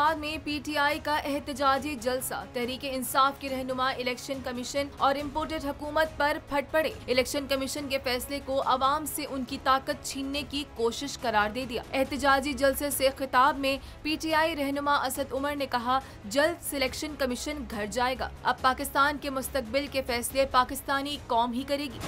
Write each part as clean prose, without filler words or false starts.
फैसलाबाद में पीटीआई का एहतजाजी जलसा। तहरीके इंसाफ के रहनुमा इलेक्शन कमीशन और इम्पोर्टेड हुकूमत पर फट पड़े। इलेक्शन कमीशन के फैसले को अवाम से उनकी ताकत छीनने की कोशिश करार दे दिया। एहतजाजी जलसे से खिताब में पीटीआई रहनुमा असद उमर ने कहा, जल्द सिलेक्शन कमीशन घर जाएगा। अब पाकिस्तान के मुस्तकबिल के फैसले पाकिस्तानी कौम ही करेगी।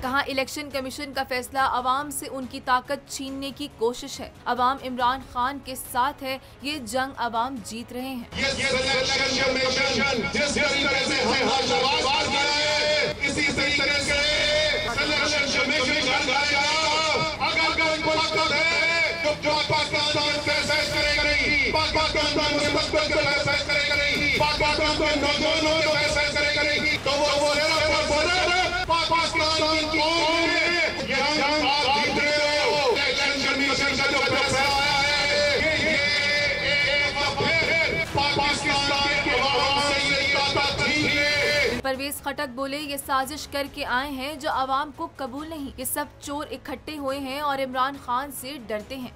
कहा, इलेक्शन कमीशन का फैसला अवाम से उनकी ताकत छीनने की कोशिश है। अवाम इमरान खान के साथ है, ये जंग अवाम जीत रहे हैं। परवेज खटक बोले, ये साजिश करके आए हैं जो अवाम को कबूल नहीं। ये सब चोर इकट्ठे हुए हैं और इमरान खान से डरते हैं।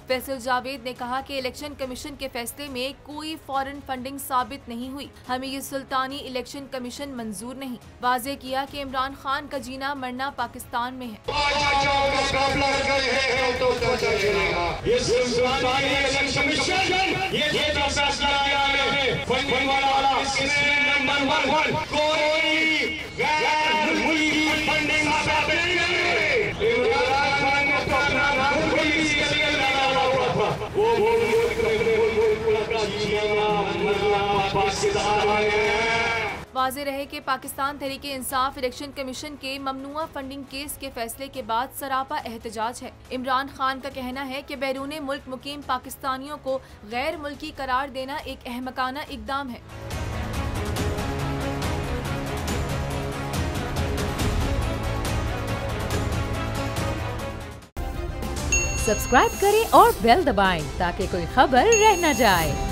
फैसल जावेद ने कहा कि इलेक्शन कमीशन के फैसले में कोई फॉरेन फंडिंग साबित नहीं हुई। हमें ये सुल्तानी इलेक्शन कमीशन मंजूर नहीं। वाज़ेह किया कि इमरान खान का जीना मरना पाकिस्तान में है। वाज़ेह रहे कि पाकिस्तान तहरीके इंसाफ इलेक्शन कमीशन के ममनुआ फंडिंग केस के फैसले के बाद सरापा एहतजाज है। इमरान खान का कहना है कि बैरूने मुल्क मुकीम पाकिस्तानियों को गैर मुल्की करार देना एक अहमकाना इक़दाम है। सब्सक्राइब करें और बेल दबाएं ताकि कोई खबर रह न जाए।